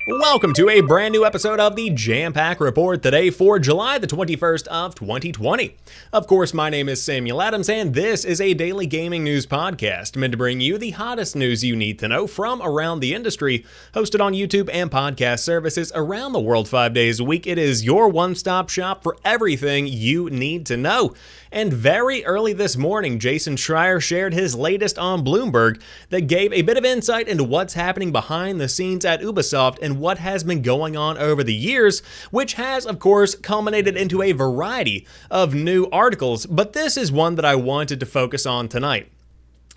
Welcome to a brand new episode of the Jampack Report today for July the 21st of 2020. Of course, my name is Samuel Adams and this is a daily gaming news podcast meant to bring you the hottest news you need to know from around the industry. Hosted on YouTube and podcast services around the world 5 days a week, it is your one-stop shop for everything you need to know. And very early this morning, Jason Schreier shared his latest on Bloomberg that gave a bit of insight into what's happening behind the scenes at Ubisoft and what has been going on over the years, which has, of course, culminated into a variety of new articles, but this is one that I wanted to focus on tonight.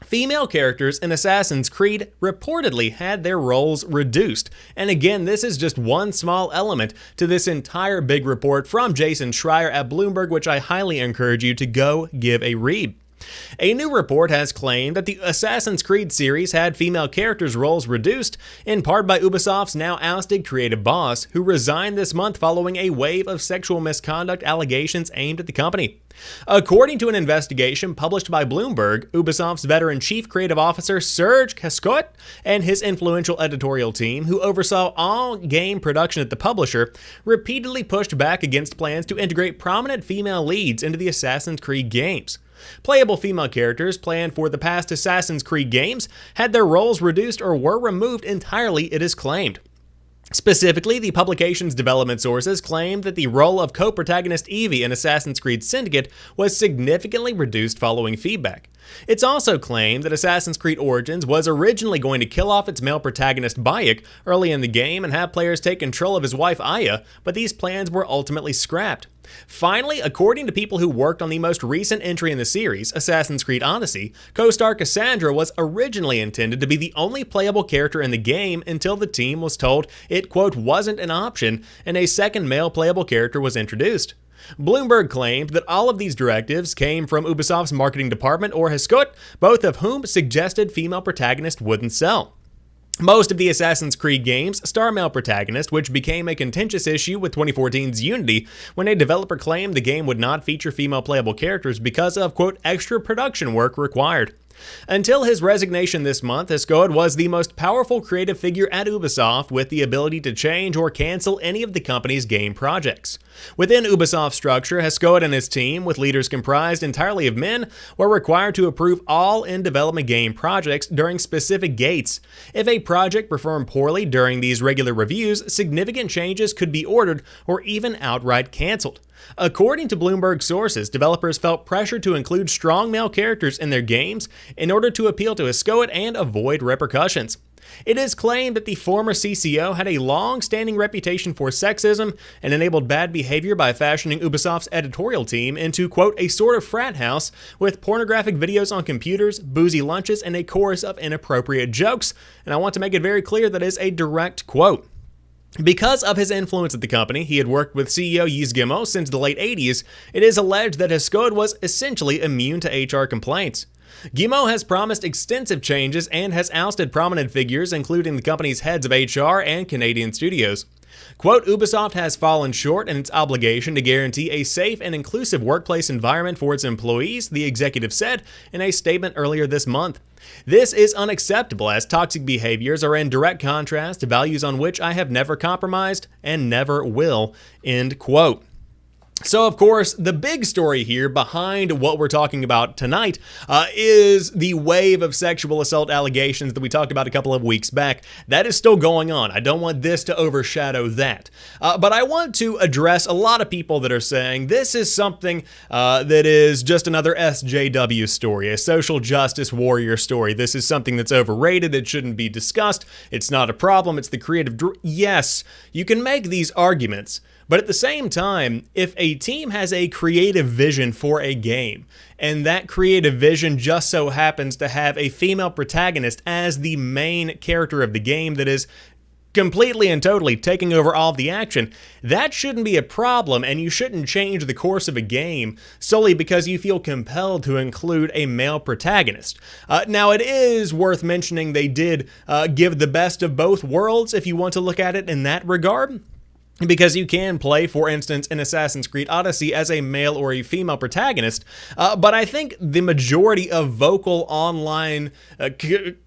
Female characters in Assassin's Creed reportedly had their roles reduced. And again, this is just one small element to this entire big report from Jason Schreier at Bloomberg, which I highly encourage you to go give a read. A new report has claimed that the Assassin's Creed series had female characters' roles reduced, in part by Ubisoft's now ousted creative boss, who resigned this month following a wave of sexual misconduct allegations aimed at the company. According to an investigation published by Bloomberg, Ubisoft's veteran chief creative officer Serge Cascot and his influential editorial team, who oversaw all game production at the publisher, repeatedly pushed back against plans to integrate prominent female leads into the Assassin's Creed games. Playable female characters planned for the past Assassin's Creed games had their roles reduced or were removed entirely, it is claimed. Specifically, the publication's development sources claimed that the role of co-protagonist Evie in Assassin's Creed Syndicate was significantly reduced following feedback. It's also claimed that Assassin's Creed Origins was originally going to kill off its male protagonist Bayek early in the game and have players take control of his wife Aya, but these plans were ultimately scrapped. Finally, according to people who worked on the most recent entry in the series, Assassin's Creed Odyssey, co-star Cassandra was originally intended to be the only playable character in the game until the team was told it, quote, wasn't an option and a second male playable character was introduced. Bloomberg claimed that all of these directives came from Ubisoft's marketing department or Hescot, both of whom suggested female protagonists wouldn't sell. Most of the Assassin's Creed games star male protagonists, which became a contentious issue with 2014's Unity when a developer claimed the game would not feature female playable characters because of, quote, extra production work required. Until his resignation this month, Hescot was the most powerful creative figure at Ubisoft with the ability to change or cancel any of the company's game projects. Within Ubisoft's structure, Hescot and his team, with leaders comprised entirely of men, were required to approve all in-development game projects during specific gates. If a project performed poorly during these regular reviews, significant changes could be ordered or even outright canceled. According to Bloomberg sources, developers felt pressure to include strong male characters in their games in order to appeal to Hescot and avoid repercussions. It is claimed that the former CCO had a long-standing reputation for sexism and enabled bad behavior by fashioning Ubisoft's editorial team into, quote, a sort of frat house with pornographic videos on computers, boozy lunches, and a chorus of inappropriate jokes. And I want to make it very clear that is a direct quote. Because of his influence at the company, he had worked with CEO Yves Guillemot since the late 80s, it is alleged that Hescot was essentially immune to HR complaints. Guillemot has promised extensive changes and has ousted prominent figures, including the company's heads of HR and Canadian studios. Quote, Ubisoft has fallen short in its obligation to guarantee a safe and inclusive workplace environment for its employees, the executive said in a statement earlier this month. This is unacceptable as toxic behaviors are in direct contrast to values on which I have never compromised and never will, end quote. So, of course, the big story here behind what we're talking about tonight is the wave of sexual assault allegations that we talked about a couple of weeks back. That is still going on. I don't want this to overshadow that. But I want to address a lot of people that are saying this is something that is just another SJW story, a social justice warrior story. This is something that's overrated. It shouldn't be discussed. It's not a problem. It's the creative. Yes, you can make these arguments. But at the same time, if a team has a creative vision for a game, and that creative vision just so happens to have a female protagonist as the main character of the game that is completely and totally taking over all of the action, that shouldn't be a problem, and you shouldn't change the course of a game solely because you feel compelled to include a male protagonist. Now, it is worth mentioning they did give the best of both worlds if you want to look at it in that regard. Because you can play, for instance, in Assassin's Creed Odyssey as a male or a female protagonist, but I think the majority of vocal online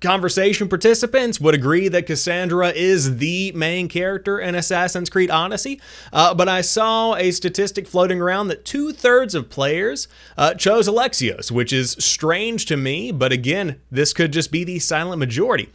conversation participants would agree that Cassandra is the main character in Assassin's Creed Odyssey, but I saw a statistic floating around that 2/3 of players chose Alexios, which is strange to me, but again, this could just be the silent majority.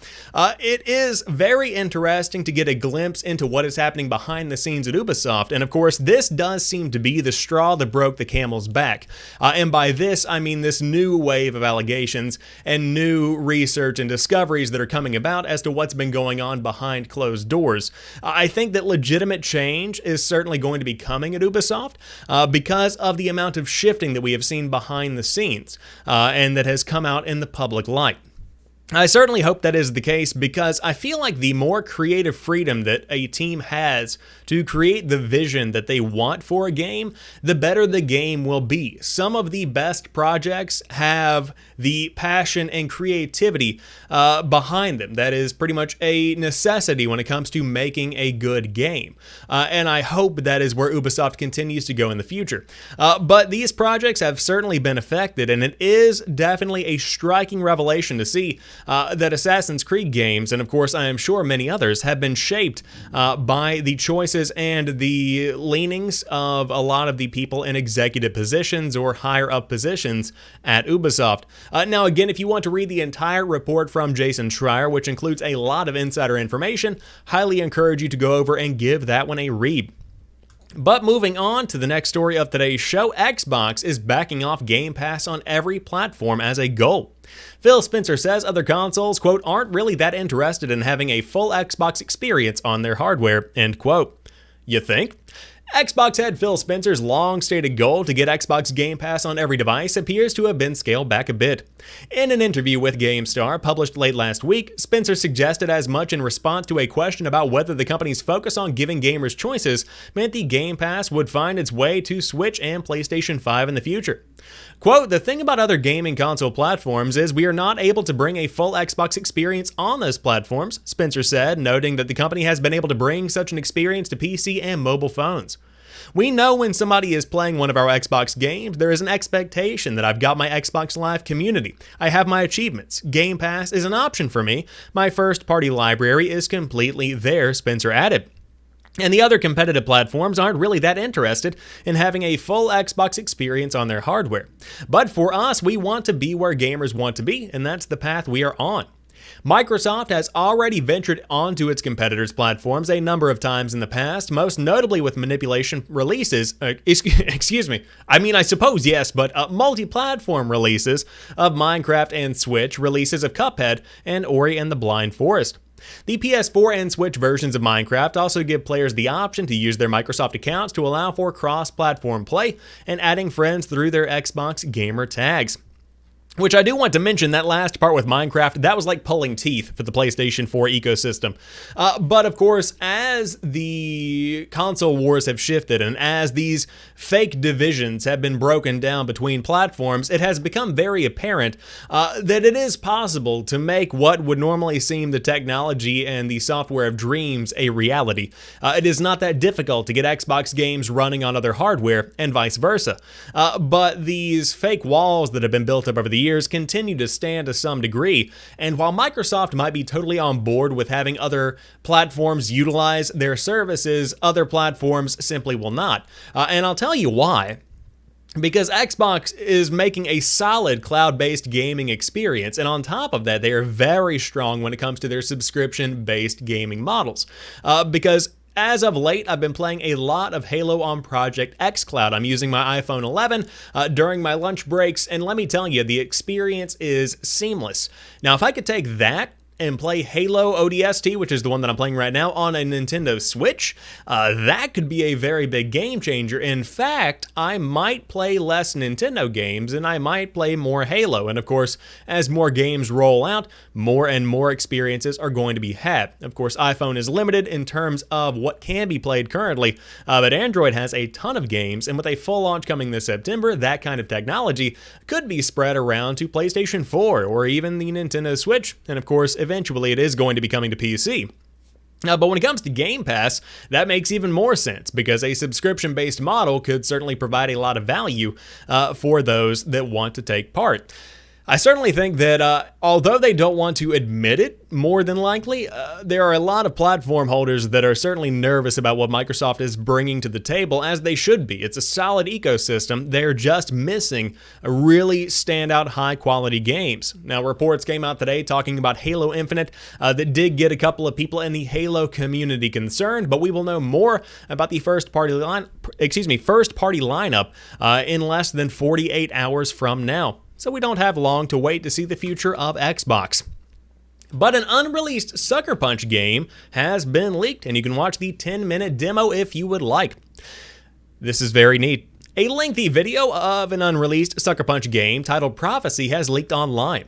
It is very interesting to get a glimpse into what is happening behind the scenes at Ubisoft, and of course this does seem to be the straw that broke the camel's back, and by this I mean this new wave of allegations and new research and discoveries that are coming about as to what's been going on behind closed doors. I think that legitimate change is certainly going to be coming at Ubisoft because of the amount of shifting that we have seen behind the scenes and that has come out in the public light. I certainly hope that is the case because I feel like the more creative freedom that a team has to create the vision that they want for a game, the better the game will be. Some of the best projects have the passion and creativity behind them. That is pretty much a necessity when it comes to making a good game. And I hope that is where Ubisoft continues to go in the future. But these projects have certainly been affected, and it is definitely a striking revelation to see that Assassin's Creed games, and of course I am sure many others, have been shaped by the choices and the leanings of a lot of the people in executive positions or higher up positions at Ubisoft. Now again, if you want to read the entire report from Jason Schreier, which includes a lot of insider information, highly encourage you to go over and give that one a read. But moving on to the next story of today's show, Xbox is backing off Game Pass on every platform as a goal. Phil Spencer says other consoles, quote, aren't really that interested in having a full Xbox experience on their hardware, end quote. You think? Xbox head Phil Spencer's long-stated goal to get Xbox Game Pass on every device appears to have been scaled back a bit. In an interview with GameStar published late last week, Spencer suggested as much in response to a question about whether the company's focus on giving gamers choices meant the Game Pass would find its way to Switch and PlayStation 5 in the future. Quote, the thing about other gaming console platforms is we are not able to bring a full Xbox experience on those platforms, Spencer said, noting that the company has been able to bring such an experience to PC and mobile phones. We know when somebody is playing one of our Xbox games, there is an expectation that I've got my Xbox Live community. I have my achievements. Game Pass is an option for me. My first-party library is completely there, Spencer added. And the other competitive platforms aren't really that interested in having a full Xbox experience on their hardware. But for us, we want to be where gamers want to be, and that's the path we are on. Microsoft has already ventured onto its competitors' platforms a number of times in the past, most notably with manipulation releases, excuse me, I suppose yes, but multi-platform releases of Minecraft and Switch, releases of Cuphead and Ori and the Blind Forest. The PS4 and Switch versions of Minecraft also give players the option to use their Microsoft accounts to allow for cross-platform play and adding friends through their Xbox gamer tags. Which I do want to mention, that last part with Minecraft, that was like pulling teeth for the PlayStation 4 ecosystem. But of course, as the console wars have shifted and as these fake divisions have been broken down between platforms, it has become very apparent that it is possible to make what would normally seem the technology and the software of dreams a reality. It is not that difficult to get Xbox games running on other hardware and vice versa. But these fake walls that have been built up over the years continue to stand to some degree, and while Microsoft might be totally on board with having other platforms utilize their services, other platforms simply will not. And I'll tell you why. Because Xbox is making a solid cloud-based gaming experience, and on top of that, they are very strong when it comes to their subscription-based gaming models. Because as of late, I've been playing a lot of Halo on Project xCloud. I'm using my iPhone 11 during my lunch breaks, and let me tell you, the experience is seamless. Now, if I could take that and play Halo ODST, which is the one that I'm playing right now, on a Nintendo Switch, that could be a very big game changer. In fact, I might play less Nintendo games and I might play more Halo. And of course, as more games roll out, more and more experiences are going to be had. Of course, iPhone is limited in terms of what can be played currently, but Android has a ton of games, and with a full launch coming this September, that kind of technology could be spread around to PlayStation 4 or even the Nintendo Switch, and of course, eventually it is going to be coming to PC. But when it comes to Game Pass, that makes even more sense because a subscription-based model could certainly provide a lot of value for those that want to take part. I certainly think that although they don't want to admit it, more than likely, there are a lot of platform holders that are certainly nervous about what Microsoft is bringing to the table, as they should be. It's a solid ecosystem. They're just missing a really standout high-quality games. Now, reports came out today talking about Halo Infinite that did get a couple of people in the Halo community concerned, but we will know more about the first-party lineup in less than 48 hours from now. So we don't have long to wait to see the future of Xbox. But an unreleased Sucker Punch game has been leaked, and you can watch the 10-minute demo if you would like. This is very neat. A lengthy video of an unreleased Sucker Punch game titled Prophecy has leaked online.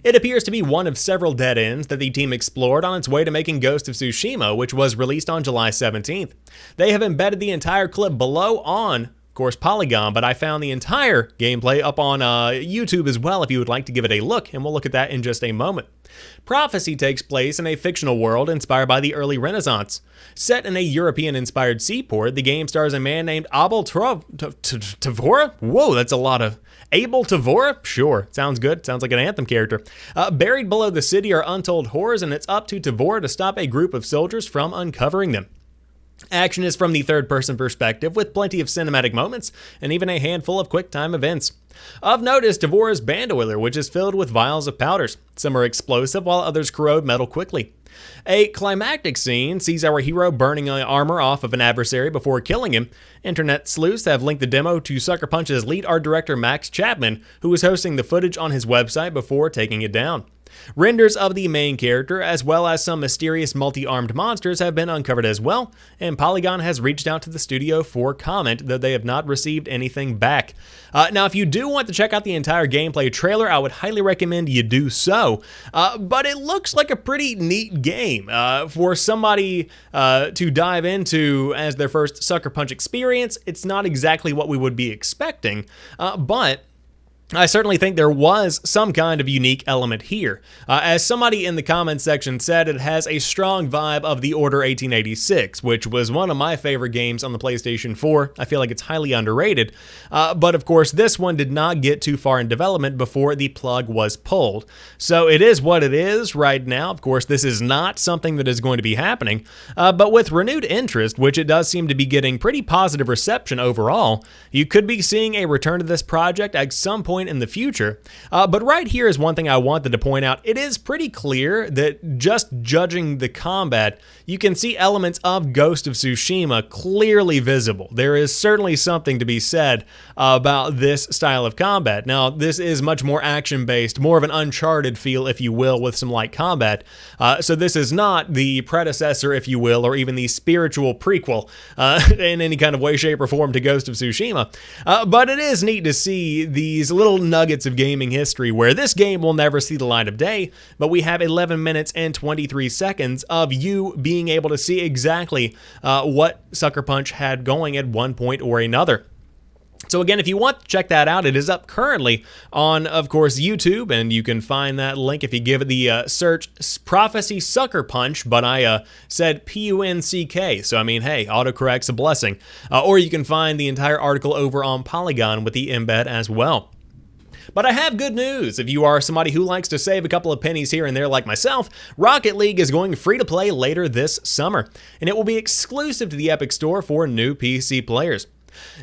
It appears to be one of several dead ends that the team explored on its way to making Ghost of Tsushima, which was released on July 17th. They have embedded the entire clip below on, of course, Polygon, but I found the entire gameplay up on YouTube as well if you would like to give it a look, and we'll look at that in just a moment. Prophecy takes place in a fictional world inspired by the early Renaissance. Set in a European-inspired seaport, the game stars a man named Abel Tavora? Whoa, that's a lot of... Abel Tavora? Sure, sounds good. Sounds like an Anthem character. Buried below the city are untold horrors, and it's up to Tavora to stop a group of soldiers from uncovering them. Action is from the third-person perspective, with plenty of cinematic moments and even a handful of quick-time events. Of note is Tavora's bandoiler, which is filled with vials of powders. Some are explosive, while others corrode metal quickly. A climactic scene sees our hero burning armor off of an adversary before killing him. Internet sleuths have linked the demo to Sucker Punch's lead art director Max Chapman, who was hosting the footage on his website before taking it down. Renders of the main character, as well as some mysterious multi-armed monsters, have been uncovered as well, and Polygon has reached out to the studio for comment, though they have not received anything back. Now, if you do want to check out the entire gameplay trailer, I would highly recommend you do so, but it looks like a pretty neat game for somebody to dive into as their first Sucker Punch experience. It's not exactly what we would be expecting, but I certainly think there was some kind of unique element here. As somebody in the comments section said, it has a strong vibe of The Order 1886, which was one of my favorite games on the PlayStation 4. I feel like it's highly underrated. But of course, this one did not get too far in development before the plug was pulled. So it is what it is right now. Of course, this is not something that is going to be happening. But with renewed interest, which it does seem to be getting pretty positive reception overall, you could be seeing a return to this project at some point in the future. But right here is one thing I wanted to point out. It is pretty clear that just judging the combat, you can see elements of Ghost of Tsushima clearly visible. There is certainly something to be said about this style of combat. Now, this is much more action-based, more of an Uncharted feel, if you will, with some light combat. So this is not the predecessor, if you will, or even the spiritual prequel in any kind of way, shape, or form to Ghost of Tsushima. But it is neat to see these little nuggets of gaming history where this game will never see the light of day, but we have 11 minutes and 23 seconds of you being able to see exactly what Sucker Punch had going at one point or another. So again, if you want to check that out, it is up currently on, of course, YouTube, and you can find that link if you give it the search Prophecy Sucker Punch, but I said P-U-N-C-K, so I mean, hey, autocorrect's a blessing. Or you can find the entire article over on Polygon with the embed as well. But I have good news. If you are somebody who likes to save a couple of pennies here and there like myself, Rocket League is going free to play later this summer, and it will be exclusive to the Epic Store for new PC players.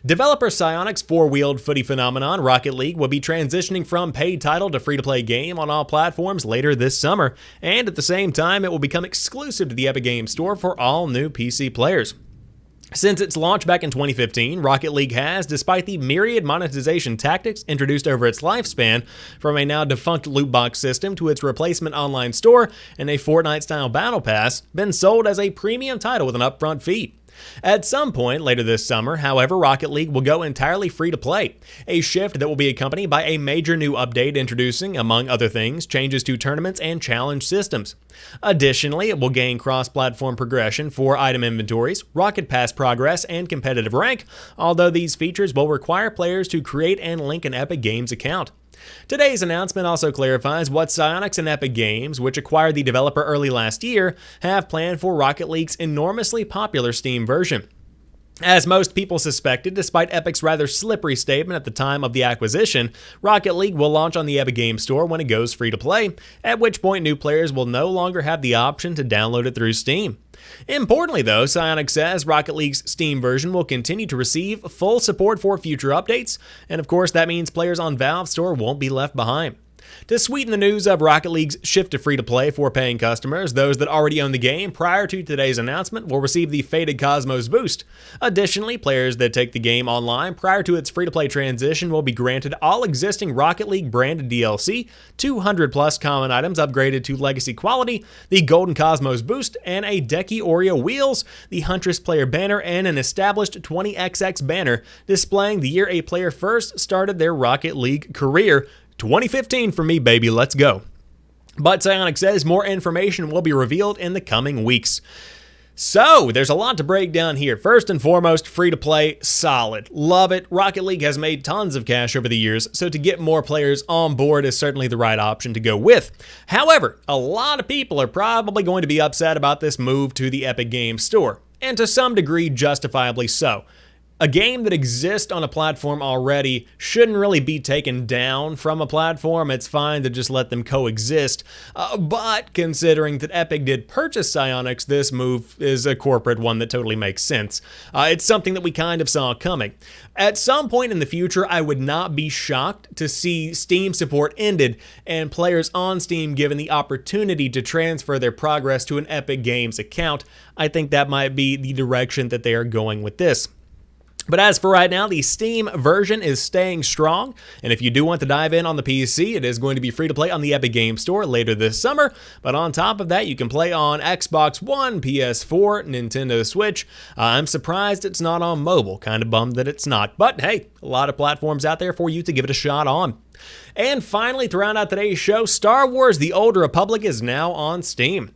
Developer Psyonix's four-wheeled footy phenomenon, Rocket League, will be transitioning from paid title to free-to-play game on all platforms later this summer, and at the same time, it will become exclusive to the Epic Games Store for all new PC players. Since its launch back in 2015, Rocket League has, despite the myriad monetization tactics introduced over its lifespan, from a now defunct loot box system to its replacement online store and a Fortnite-style battle pass, been sold as a premium title with an upfront fee. At some point later this summer, however, Rocket League will go entirely free to play, a shift that will be accompanied by a major new update introducing, among other things, changes to tournaments and challenge systems. Additionally, it will gain cross-platform progression for item inventories, Rocket Pass progress, and competitive rank, although these features will require players to create and link an Epic Games account. Today's announcement also clarifies what Psyonix and Epic Games, which acquired the developer early last year, have planned for Rocket League's enormously popular Steam version. As most people suspected, despite Epic's rather slippery statement at the time of the acquisition, Rocket League will launch on the Epic Games Store when it goes free to play, at which point new players will no longer have the option to download it through Steam. Importantly though, Psyonix says Rocket League's Steam version will continue to receive full support for future updates, and of course that means players on Valve Store won't be left behind. To sweeten the news of Rocket League's shift to free-to-play for paying customers, those that already own the game prior to today's announcement will receive the Faded Cosmos boost. Additionally, players that take the game online prior to its free-to-play transition will be granted all existing Rocket League branded DLC, 200+ common items upgraded to legacy quality, the Golden Cosmos boost, and a Decky Oreo wheels, the Huntress player banner, and an established 20XX banner displaying the year a player first started their Rocket League career. 2015 for me, baby, let's go. But Psyonix says more information will be revealed in the coming weeks. So, there's a lot to break down here. First and foremost, free-to-play, solid. Love it. Rocket League has made tons of cash over the years, so to get more players on board is certainly the right option to go with. However, a lot of people are probably going to be upset about this move to the Epic Games Store, and to some degree, justifiably so. A game that exists on a platform already shouldn't really be taken down from a platform. It's fine to just let them coexist. But considering that Epic did purchase Psyonix, this move is a corporate one that totally makes sense. It's something that we kind of saw coming. At some point in the future, I would not be shocked to see Steam support ended and players on Steam given the opportunity to transfer their progress to an Epic Games account. I think that might be the direction that they are going with this. But as for right now, the Steam version is staying strong, and if you do want to dive in on the PC, it is going to be free to play on the Epic Games Store later this summer, but on top of that, you can play on Xbox One, PS4, Nintendo Switch. I'm surprised it's not on mobile, kind of bummed that it's not, but hey, a lot of platforms out there for you to give it a shot on. And finally, to round out today's show, Star Wars: The Old Republic is now on Steam.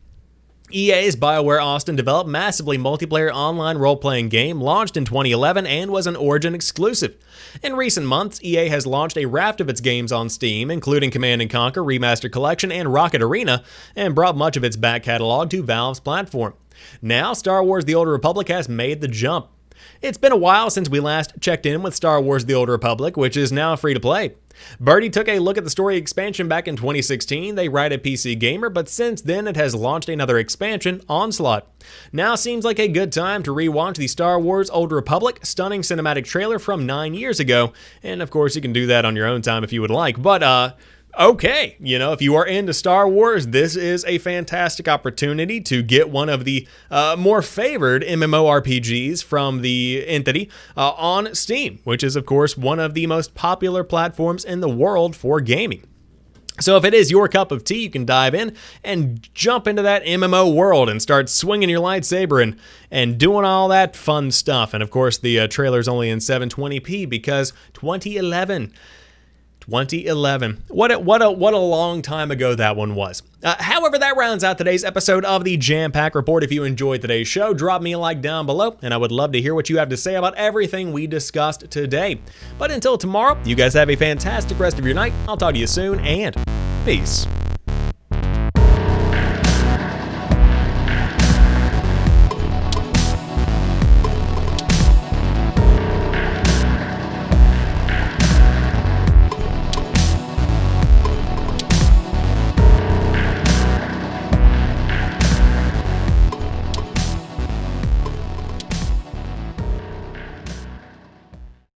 EA's BioWare Austin developed massively multiplayer online role-playing game launched in 2011 and was an Origin exclusive. In recent months, EA has launched a raft of its games on Steam, including Command & Conquer Remastered Collection and Rocket Arena, and brought much of its back catalog to Valve's platform. Now, Star Wars: The Old Republic has made the jump. It's been a while since we last checked in with Star Wars: The Old Republic, which is now free to play. Birdie took a look at the story expansion back in 2016, they write at PC Gamer, but since then it has launched another expansion, Onslaught. Now seems like a good time to rewatch the Star Wars: Old Republic stunning cinematic trailer from 9 years ago, and of course you can do that on your own time if you would like, but okay, if you are into Star Wars, this is a fantastic opportunity to get one of the more favored MMORPGs from the entity on Steam, which is, of course, one of the most popular platforms in the world for gaming. So if it is your cup of tea, you can dive in and jump into that MMO world and start swinging your lightsaber and doing all that fun stuff. And, of course, the trailer's only in 720p because 2011. What a long time ago that one was. However, that rounds out today's episode of the Jampack Report. If you enjoyed today's show, drop me a like down below, and I would love to hear what you have to say about everything we discussed today. But until tomorrow, you guys have a fantastic rest of your night. I'll talk to you soon, and peace.